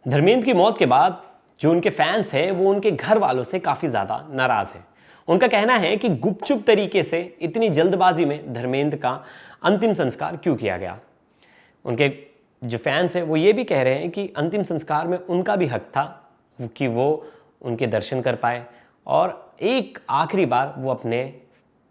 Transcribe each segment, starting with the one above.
धर्मेंद्र की मौत के बाद जो उनके फैंस हैं वो उनके घर वालों से काफ़ी ज़्यादा नाराज़ हैं। उनका कहना है कि गुपचुप तरीके से इतनी जल्दबाजी में धर्मेंद्र का अंतिम संस्कार क्यों किया गया। उनके जो फैंस हैं वो ये भी कह रहे हैं कि अंतिम संस्कार में उनका भी हक था कि वो उनके दर्शन कर पाए और एक आखिरी बार वो अपने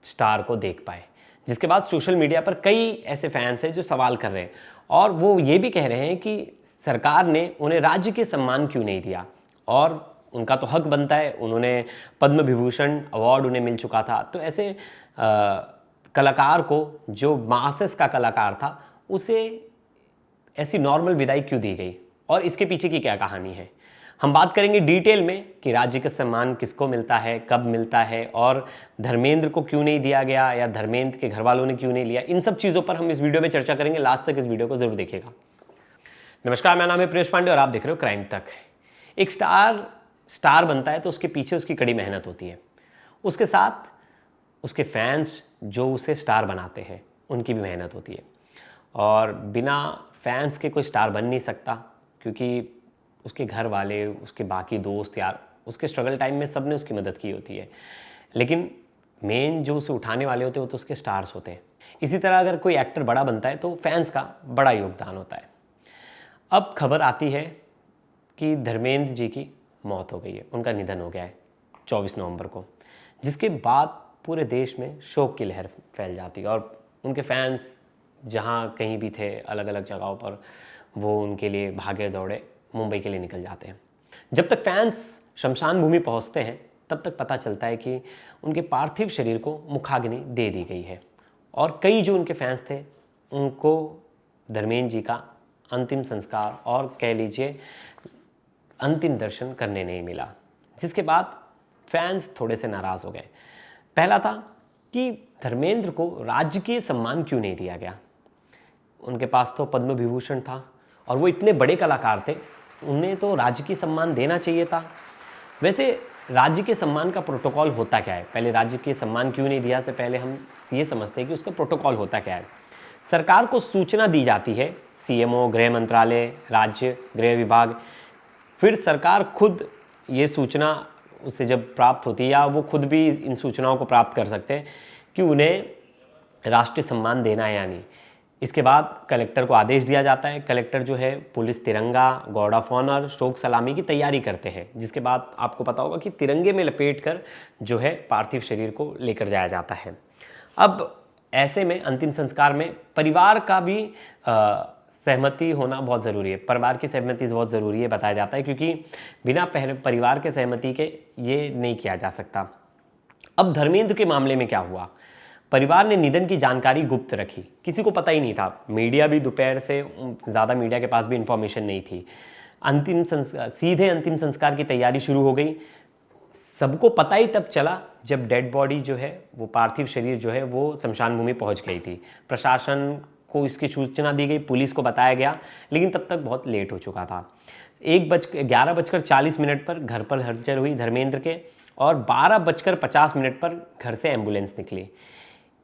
स्टार को देख पाए। जिसके बाद सोशल मीडिया पर कई ऐसे फैंस हैं जो सवाल कर रहे हैं और वो ये भी कह रहे हैं कि सरकार ने उन्हें राज्य के सम्मान क्यों नहीं दिया, और उनका तो हक बनता है, उन्होंने पद्म विभूषण अवार्ड उन्हें मिल चुका था। तो ऐसे कलाकार को, जो मासेस का कलाकार था, उसे ऐसी नॉर्मल विदाई क्यों दी गई और इसके पीछे की क्या कहानी है। हम बात करेंगे डिटेल में कि राज्य का सम्मान किसको मिलता है, कब मिलता है और धर्मेंद्र को क्यों नहीं दिया गया या धर्मेंद्र के घर वालों ने क्यों नहीं लिया। इन सब चीज़ों पर हम इस वीडियो में चर्चा करेंगे। लास्ट तक इस वीडियो को जरूर देखिएगा। नमस्कार, मेरा नाम है प्रियेश पांडे और आप देख रहे हो क्राइम तक। एक स्टार बनता है तो उसके पीछे उसकी कड़ी मेहनत होती है, उसके साथ उसके फैंस जो उसे स्टार बनाते हैं उनकी भी मेहनत होती है, और बिना फैंस के कोई स्टार बन नहीं सकता, क्योंकि उसके घर वाले, उसके बाकी दोस्त यार, उसके स्ट्रगल टाइम में सब ने उसकी मदद की होती है, लेकिन मेन जो उसे उठाने वाले होते हैं वो तो उसके स्टार्स होते हैं। इसी तरह अगर कोई एक्टर बड़ा बनता है तो फैंस का बड़ा योगदान होता है। अब खबर आती है कि धर्मेंद्र जी की मौत हो गई है, उनका निधन हो गया है 24 नवंबर को, जिसके बाद पूरे देश में शोक की लहर फैल जाती है और उनके फैंस जहाँ कहीं भी थे अलग अलग जगहों पर वो उनके लिए भागे दौड़े मुंबई के लिए निकल जाते हैं। जब तक फैंस शमशान भूमि पहुंचते हैं तब तक पता चलता है कि उनके पार्थिव शरीर को मुखाग्नि दे दी गई है और कई जो उनके फैंस थे उनको धर्मेंद्र जी का अंतिम संस्कार और कह लीजिए अंतिम दर्शन करने नहीं मिला, जिसके बाद फैंस थोड़े से नाराज़ हो गए। पहला था कि धर्मेंद्र को राजकीय सम्मान क्यों नहीं दिया गया। उनके पास तो पद्म विभूषण था और वो इतने बड़े कलाकार थे, उन्हें तो राजकीय सम्मान देना चाहिए था। वैसे राज्य के सम्मान का प्रोटोकॉल होता क्या है, पहले राज्य के सम्मान क्यों नहीं दिया से पहले हम ये समझते हैं कि उसका प्रोटोकॉल होता क्या है। सरकार को सूचना दी जाती है, सीएमओ, गृह मंत्रालय, राज्य गृह विभाग, फिर सरकार खुद ये सूचना उससे जब प्राप्त होती है या वो खुद भी इन सूचनाओं को प्राप्त कर सकते हैं कि उन्हें राष्ट्रीय सम्मान देना है या नहीं। इसके बाद कलेक्टर को आदेश दिया जाता है। कलेक्टर जो है पुलिस तिरंगा, गार्ड ऑफ ऑनर, शोक सलामी की तैयारी करते हैं, जिसके बाद आपको पता होगा कि तिरंगे में लपेटकर जो है पार्थिव शरीर को लेकर जाया जाता है। अब ऐसे में अंतिम संस्कार में परिवार का भी सहमति होना बहुत ज़रूरी है, परिवार की सहमति बहुत ज़रूरी है बताया जाता है, क्योंकि बिना परिवार के सहमति के ये नहीं किया जा सकता। अब धर्मेंद्र के मामले में क्या हुआ, परिवार ने निधन की जानकारी गुप्त रखी, किसी को पता ही नहीं था। मीडिया भी दोपहर से ज़्यादा मीडिया के पास भी इंफॉर्मेशन नहीं थी। सीधे अंतिम संस्कार की तैयारी शुरू हो गई। सबको पता ही तब चला जब डेड बॉडी जो है, वो पार्थिव शरीर जो है वो शमशान भूमि पहुंच गई थी। प्रशासन को इसकी सूचना दी गई, पुलिस को बताया गया, लेकिन तब तक बहुत लेट हो चुका था। 11:40 पर घर पर हलचल हुई धर्मेंद्र के, और 12:50 पर घर से एम्बुलेंस निकली।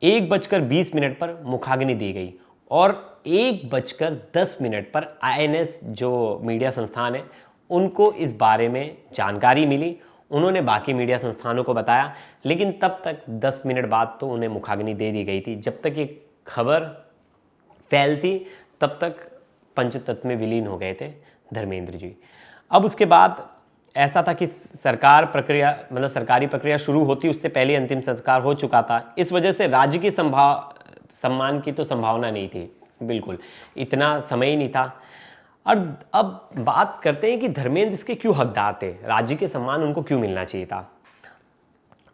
1:20 पर मुखाग्नि दी गई और 1:10 पर आईएनएस जो मीडिया संस्थान है उनको इस बारे में जानकारी मिली। उन्होंने बाकी मीडिया संस्थानों को बताया, लेकिन तब तक 10 मिनट बाद तो उन्हें मुखाग्नि दे दी गई थी। जब तक ये खबर फैलती तब तक पंचतत्व में विलीन हो गए थे धर्मेंद्र जी। अब उसके बाद ऐसा था कि सरकारी प्रक्रिया शुरू होती उससे पहले अंतिम संस्कार हो चुका था। इस वजह से राज्य की सम्मान की तो संभावना नहीं थी, बिल्कुल इतना समय ही नहीं था। और अब बात करते हैं कि धर्मेंद्र इसके क्यों हकदार थे, राज्य के सम्मान उनको क्यों मिलना चाहिए था।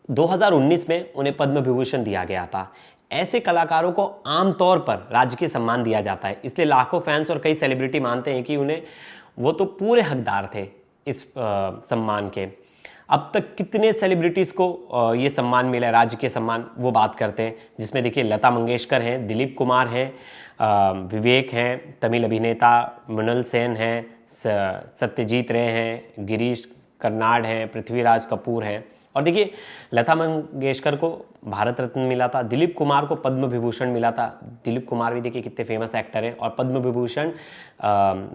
2019 में उन्हें पद्म विभूषण दिया गया था। ऐसे कलाकारों को आमतौर पर राजकीय सम्मान दिया जाता है, इसलिए लाखों फैंस और कई सेलिब्रिटी मानते हैं कि वो तो पूरे हकदार थे इस सम्मान के। अब तक कितने सेलिब्रिटीज़ को ये सम्मान मिला है, राजकीय सम्मान, वो बात करते हैं, जिसमें देखिए लता मंगेशकर हैं, दिलीप कुमार हैं, विवेक हैं, तमिल अभिनेता मृणाल सेन हैं, सत्यजीत रे हैं, गिरीश कर्नाड हैं, पृथ्वीराज कपूर हैं और देखिए, लता मंगेशकर को भारत रत्न मिला था, दिलीप कुमार को पद्म विभूषण मिला था। दिलीप कुमार भी देखिए कितने फेमस एक्टर हैं। और पद्म विभूषण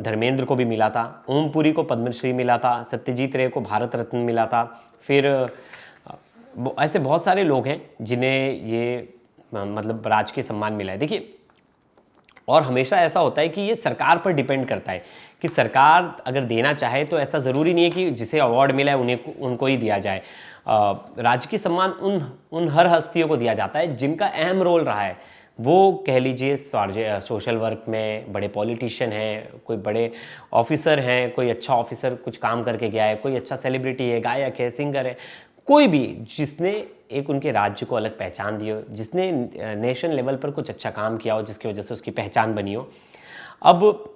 धर्मेंद्र को भी मिला था। ओम पुरी को पद्मश्री मिला था। सत्यजीत रे को भारत रत्न मिला था। फिर ऐसे बहुत सारे लोग हैं जिन्हें ये मतलब राजकीय सम्मान मिला है। देखिए, और हमेशा ऐसा होता है कि ये सरकार पर डिपेंड करता है कि सरकार अगर देना चाहे तो ऐसा ज़रूरी नहीं है कि जिसे अवार्ड मिला है उनको ही दिया जाए। राजकीय सम्मान उन हर हस्तियों को दिया जाता है जिनका अहम रोल रहा है। वो कह लीजिए सोशल वर्क में बड़े पॉलिटिशियन हैं, कोई बड़े ऑफिसर हैं, कोई अच्छा ऑफिसर कुछ काम करके गया है, कोई अच्छा सेलिब्रिटी है, गायक है, सिंगर है, कोई भी जिसने एक उनके राज्य को अलग पहचान दी हो, जिसने नेशन लेवल पर कुछ अच्छा काम किया हो, जिसकी वजह से उसकी पहचान बनी हो। अब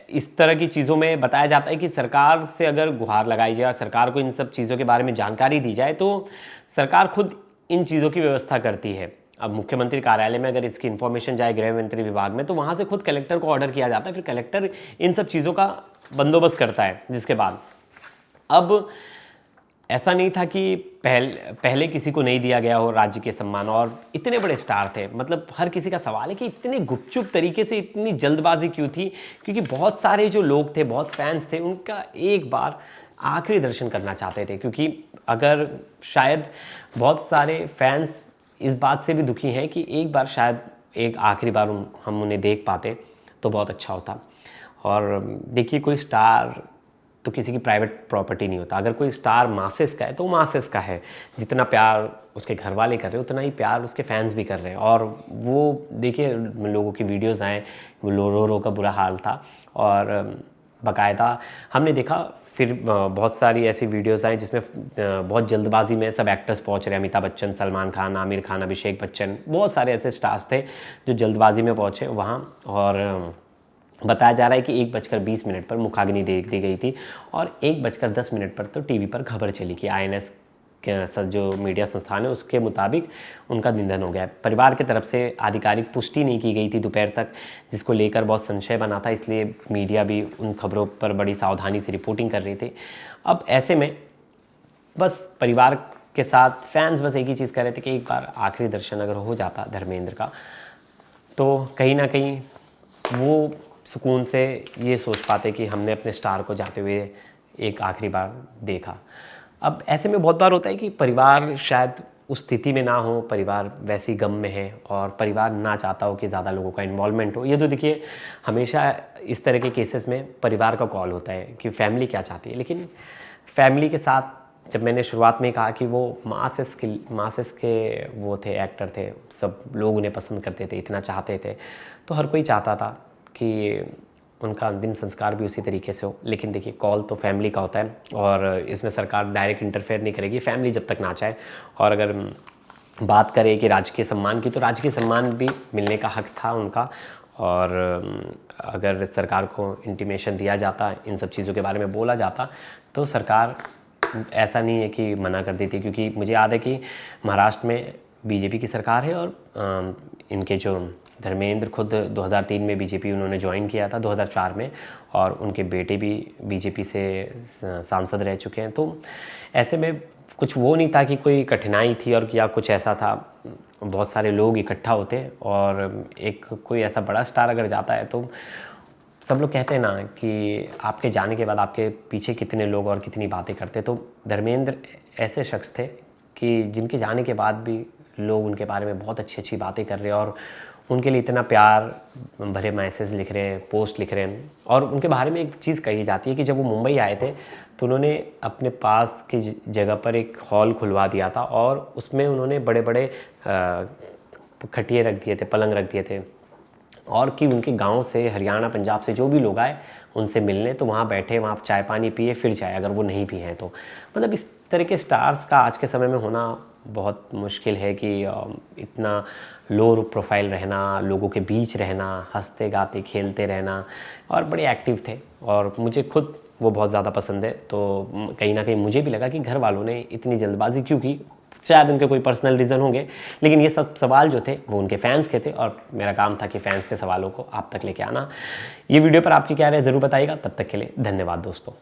इस तरह की चीज़ों में बताया जाता है कि सरकार से अगर गुहार लगाई जाए, सरकार को इन सब चीज़ों के बारे में जानकारी दी जाए तो सरकार खुद इन चीज़ों की व्यवस्था करती है। अब मुख्यमंत्री कार्यालय में अगर इसकी इन्फॉर्मेशन जाए गृह मंत्री विभाग में तो वहाँ से खुद कलेक्टर को ऑर्डर किया जाता है, फिर कलेक्टर इन सब चीज़ों का बंदोबस्त करता है। जिसके बाद अब ऐसा नहीं था कि पहले किसी को नहीं दिया गया हो राज्य के सम्मान, और इतने बड़े स्टार थे। मतलब हर किसी का सवाल है कि इतने गुपचुप तरीके से इतनी जल्दबाजी क्यों थी, क्योंकि बहुत सारे जो लोग थे, बहुत फैंस थे, उनका एक बार आखिरी दर्शन करना चाहते थे। क्योंकि अगर शायद बहुत सारे फैंस इस बात से भी दुखी हैं कि एक बार शायद एक आखिरी बार हम उन्हें देख पाते तो बहुत अच्छा होता। और देखिए, कोई स्टार तो किसी की प्राइवेट प्रॉपर्टी नहीं होता। अगर कोई स्टार मासेस का है तो मासेस का है। जितना प्यार उसके घर वाले कर रहे हैं उतना ही प्यार उसके फैंस भी कर रहे हैं। और वो देखिए, लोगों की वीडियोस आए, वो रो रो का बुरा हाल था। और बाकायदा हमने देखा फिर बहुत सारी ऐसी वीडियोस आई जिसमें बहुत जल्दबाजी में सब एक्टर्स पहुंच रहे हैं। अमिताभ बच्चन, सलमान खान, आमिर खान, अभिषेक बच्चन, बहुत सारे ऐसे स्टार्स थे जो जल्दबाजी में पहुंचे वहाँ। और बताया जा रहा है कि 1:20 पर मुखाग्नि दे दी गई थी और 1:10 पर तो टीवी पर खबर चली कि INS के जो मीडिया संस्थान है उसके मुताबिक उनका निधन हो गया है। परिवार की तरफ से आधिकारिक पुष्टि नहीं की गई थी दोपहर तक, जिसको लेकर बहुत संशय बना था, इसलिए मीडिया भी उन खबरों पर बड़ी सावधानी से रिपोर्टिंग कर रही थी। अब ऐसे में बस परिवार के साथ फैंस बस एक ही चीज़ कर रहे थे कि एक बार आखिरी दर्शन अगर हो जाता धर्मेंद्र का तो कहीं ना कहीं वो सुकून से ये सोच पाते कि हमने अपने स्टार को जाते हुए एक आखिरी बार देखा। अब ऐसे में बहुत बार होता है कि परिवार शायद उस स्थिति में ना हो, परिवार वैसी गम में है और परिवार ना चाहता हो कि ज़्यादा लोगों का इन्वॉल्वमेंट हो। ये तो देखिए हमेशा इस तरह के केसेस में परिवार का कॉल होता है कि फैमिली क्या चाहती है। लेकिन फैमिली के साथ जब मैंने शुरुआत में कहा कि वो मासेस के वो थे, एक्टर थे, सब लोग उन्हें पसंद करते थे, इतना चाहते थे, तो हर कोई चाहता था कि उनका अंतिम संस्कार भी उसी तरीके से हो। लेकिन देखिए, कॉल तो फैमिली का होता है और इसमें सरकार डायरेक्ट इंटरफेयर नहीं करेगी, फैमिली जब तक ना चाहे। और अगर बात करें कि राजकीय सम्मान की, तो राजकीय सम्मान भी मिलने का हक था उनका। और अगर सरकार को इंटीमेशन दिया जाता, इन सब चीज़ों के बारे में बोला जाता, तो सरकार ऐसा नहीं है कि मना कर देती। क्योंकि मुझे याद है कि महाराष्ट्र में बीजेपी की सरकार है और इनके जो धर्मेंद्र खुद 2003 में बीजेपी उन्होंने ज्वाइन किया था, 2004 में, और उनके बेटे भी बीजेपी से सांसद रह चुके हैं। तो ऐसे में कुछ वो नहीं था कि कोई कठिनाई थी और या कुछ ऐसा था। बहुत सारे लोग इकट्ठा होते और एक कोई ऐसा बड़ा स्टार अगर जाता है तो सब लोग कहते हैं ना कि आपके जाने के बाद आपके पीछे कितने लोग और कितनी बातें करते। तो धर्मेंद्र ऐसे शख्स थे कि जिनके जाने के बाद भी लोग उनके बारे में बहुत अच्छी अच्छी बातें कर रहे हैं और उनके लिए इतना प्यार भरे मैसेज लिख रहे हैं, पोस्ट लिख रहे हैं। और उनके बारे में एक चीज़ कही जाती है कि जब वो मुंबई आए थे तो उन्होंने अपने पास की जगह पर एक हॉल खुलवा दिया था और उसमें उन्होंने बड़े बड़े खटिए रख दिए थे, पलंग रख दिए थे, और कि उनके गांव से, हरियाणा, पंजाब से जो भी लोग आए उनसे मिलने तो वहाँ बैठे, वहाँ चाय पानी पिए, फिर जाए अगर वो नहीं भी हैं तो। मतलब इस तरह के स्टार्स का आज के समय में होना बहुत मुश्किल है कि इतना लो प्रोफाइल रहना, लोगों के बीच रहना, हंसते गाते खेलते रहना, और बड़े एक्टिव थे। और मुझे खुद वो बहुत ज़्यादा पसंद है। तो कहीं ना कहीं मुझे भी लगा कि घर वालों ने इतनी जल्दबाजी क्यों की। शायद उनके कोई पर्सनल रीज़न होंगे, लेकिन ये सब सवाल जो थे वो उनके फैंस के थे और मेरा काम था कि फैंस के सवालों को आप तक लेके आना। ये वीडियो पर आपकी क्या राय ज़रूर बताइएगा। तब तक के लिए धन्यवाद दोस्तों।